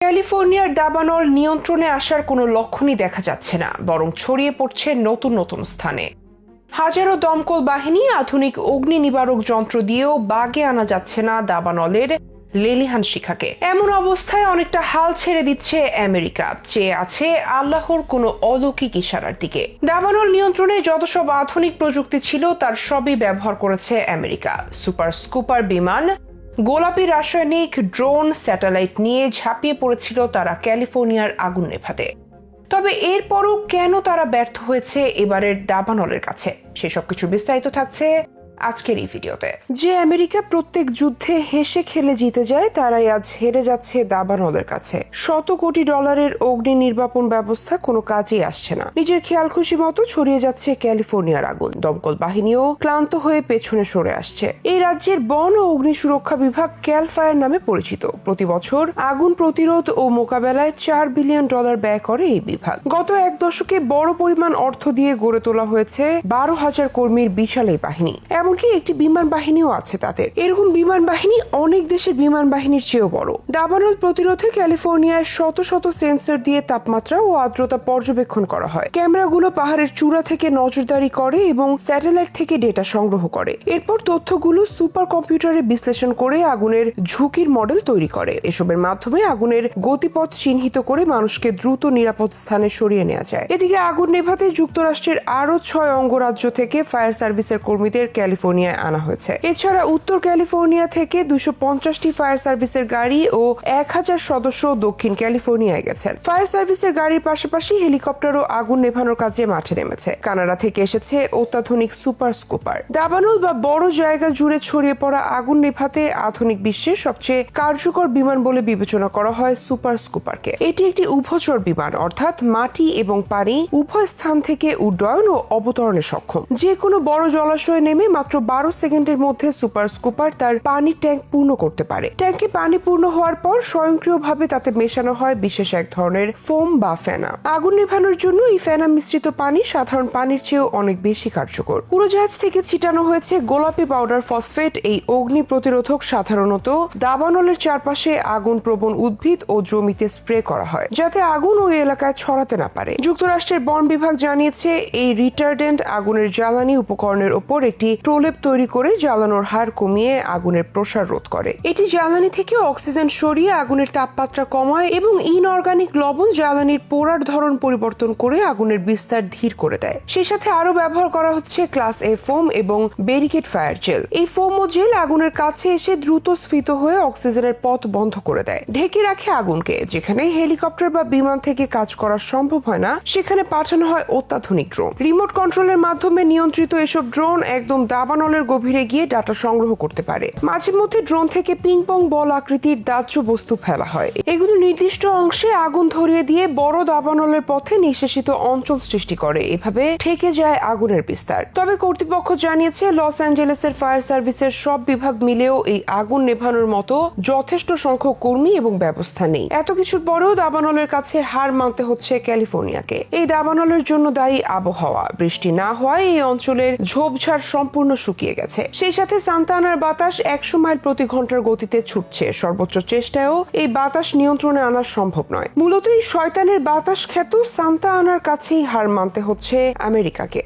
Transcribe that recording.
ক্যালিফোর্নিয়ার দাবানল নিয়ন্ত্রণে আসার কোনো লক্ষণই দেখা যাচ্ছে না, বরং ছড়িয়ে পড়ছে নতুন নতুন স্থানে। হাজারো দমকল বাহিনী, আধুনিক অগ্নি নিবারক যন্ত্র দিয়েও বাগে আনা যাচ্ছে না দাবানলের লেলিহান শিখাকে। এমন অবস্থায় অনেকটা হাল ছেড়ে দিচ্ছে আমেরিকা, চেয়ে আছে আল্লাহর কোনো অলৌকিক ইশারার দিকে। দাবানল নিয়ন্ত্রণে যত সব আধুনিক প্রযুক্তি ছিল তার সবই ব্যবহার করেছে আমেরিকা। সুপার স্কুপার বিমান, গোলাপি রাসায়নিক ড্রোন, স্যাটেলাইট নিয়ে ঝাঁপিয়ে পড়েছিল তারা ক্যালিফোর্নিয়ার আগুন নেভাতে। তবে এরপরও কেন তারা ব্যর্থ হয়েছে এবারের দাবানলের কাছে, সেসব কিছু বিস্তারিত থাকছে আজকের এই ভিডিওতে। যে আমেরিকা প্রত্যেক যুদ্ধে হেসে খেলে জিতে যায়, তারাই আজ হেরে যাচ্ছে দাবানলের কাছে। শত কোটি ডলারের অগ্নি নির্বাপন ব্যবস্থা কোনো কাজেই আসছে না। নিজের খেয়াল খুশি মতো ছড়িয়ে যাচ্ছে ক্যালিফোর্নিয়ার আগুন। দমকল বাহিনীও ক্লান্ত হয়ে পেছনে সরে আসছে। এই রাজ্যের বন ও অগ্নি সুরক্ষা বিভাগ ক্যাল ফায়ার নামে পরিচিত। প্রতি বছর আগুন প্রতিরোধ ও মোকাবেলায় $4 বিলিয়ন ব্যয় করে এই বিভাগ। গত এক দশকে বড় পরিমাণ অর্থ দিয়ে গড়ে তোলা হয়েছে 12,000 কর্মীর বিশাল এই বাহিনী। এমনকি একটি বিমান বাহিনীও আছে তাদের। এরকম বিমান বাহিনী অনেক দেশের বিমান বাহিনীর চেয়েও বড়। দাবানল প্রতিরোধে ক্যালিফোর্নিয়ার শত শত সেন্সর দিয়ে তাপমাত্রা ও আর্দ্রতা পর্যবেক্ষণ করা হয়। ক্যামেরাগুলো পাহাড়ের চূড়া থেকে নজরদারি করে এবং স্যাটেলাইট থেকে ডেটা সংগ্রহ করে। এরপর তথ্যগুলো সুপার কম্পিউটারে বিশ্লেষণ করে আগুনের ঝুঁকির মডেল তৈরি করে। এসবের মাধ্যমে আগুনের গতিপথ চিহ্নিত করে মানুষকে দ্রুত নিরাপদ স্থানে সরিয়ে নেওয়া যায়। এদিকে আগুন নেভাতে যুক্তরাষ্ট্রের আরো 6 অঙ্গরাজ্য থেকে ফায়ার সার্ভিসের কর্মীদের ক্যালিফোর্নিয়ায় আনা হয়েছে। এছাড়া উত্তর ক্যালিফোর্নিয়া থেকে 250টি ফায়ার সার্ভিসের গাড়ি ও 1000 সদস্য দক্ষিণ ক্যালিফোর্নিয়ায় গেছেন। ফায়ার সার্ভিসের গাড়ির পাশাপাশি হেলিকপ্টারও আগুন নেভানোর কাজে মাঠে নেমেছে। কানাডা থেকে এসেছে অত্যাধুনিক সুপার স্কুপার। দাবানল বা বড় জায়গা জুড়ে ছড়িয়ে পড়া আগুন নেভাতে আধুনিক বিশ্বের সবচেয়ে কার্যকর বিমান বলে বিবেচনা করা হয় সুপার স্কুপারকে। এটি একটি উভচর বিমান, অর্থাৎ মাটি এবং পানি উভয় স্থান থেকে উড্ডয়ন ও অবতরণে সক্ষম। যে কোনো বড় জলাশয়ে নেমে মাত্র 12 সেকেন্ডের মধ্যে সুপার স্কুপার তার পানির ট্যাঙ্ক পূর্ণ করতে পারে। ট্যাঙ্কে পানি পূর্ণ হওয়ার পর স্বয়ংক্রিয়ভাবে তাতে মেশানো হয় বিশেষ এক ধরনের ফোম বা ফেনা। আগুন নেভানোর জন্য এই ফেনা মিশ্রিত পানি সাধারণ পানির চেয়েও অনেক বেশি কার্যকর। উড়োজাহাজ থেকে ছিটানো হয়েছে গোলাপি পাউডার ফসফেট। এই অগ্নি প্রতিরোধক সাধারণত দাবানলের চারপাশে আগুন প্রবণ উদ্ভিদ ও জমিতে স্প্রে করা হয়, যাতে আগুন ওই এলাকায় ছড়াতে না পারে। যুক্তরাষ্ট্রের বন বিভাগ জানিয়েছে এই রিটার্ডেন্ট আগুনের জ্বালানি উপকরণের ওপর একটি প্রলেপ তৈরি করে জ্বালানোর হার কমিয়ে আগুনের প্রসার রোধ করে। এটি জ্বালানি থেকে অক্সিজেন সরিয়ে আগুনের তাপমাত্রা কমায় এবং ইনঅর্গানিক লবণ জ্বালানির পোড়ার ধরন পরিবর্তন করে আগুনের বিস্তার ধীর করে দেয়। সেই সাথে আরো ব্যবহার করা হচ্ছে ক্লাস এ ফোম এবং ব্যারিকেড ফায়ার জেল। এই ফোম ও জেল আগুনের কাছে এসে দ্রুত স্ফীত হয়ে অক্সিজেনের পথ বন্ধ করে দেয়, ঢেকে রাখে আগুনকে। যেখানে হেলিকপ্টার বা বিমান থেকে কাজ করা সম্ভব হয় না, সেখানে পাঠানো হয় অত্যাধুনিক ড্রোন। রিমোট কন্ট্রোলের মাধ্যমে নিয়ন্ত্রিত এসব ড্রোন একদম দাবানলের গভীরে গিয়ে ডাটা সংগ্রহ করতে পারে। মাঝে মধ্যে ড্রোন থেকে পিং পং বল আকৃতির দাহ্য বস্তু ফেলা হয়। এগুলো নির্দিষ্ট অংশে আগুন ধরিয়ে দিয়ে বড় দাবানলের পথে নিঃশেষিত অঞ্চল সৃষ্টি করে। এভাবে ঠেকে যায় আগুনের বিস্তার। তবে কর্তৃপক্ষ জানিয়েছে লস অ্যাঞ্জেলেসের ফায়ার সার্ভিসের সব বিভাগ মিলেও এই আগুন নেভানোর মতো যথেষ্ট সংখ্যক কর্মী এবং ব্যবস্থা নেই। এত কিছুর পরেও দাবানলের কাছে হার মানতে হচ্ছে ক্যালিফোর্নিয়াকে। এই দাবানলের জন্য দায়ী আবহাওয়া। বৃষ্টি না হওয়ায় এই অঞ্চলের ঝোপঝাড় সম্পূর্ণ শুকিয়ে গেছে। সেই সাথে সান্তা আনার বাতাস 100 মাইল প্রতি ঘন্টার গতিতে ছুটছে। সর্বোচ্চ চেষ্টায়ও এই বাতাস নিয়ন্ত্রণে আনা সম্ভব নয়। মূলত এই শয়তানের বাতাস খ্যাত সান্তা আনার কাছেই হার মানতে হচ্ছে আমেরিকাকে।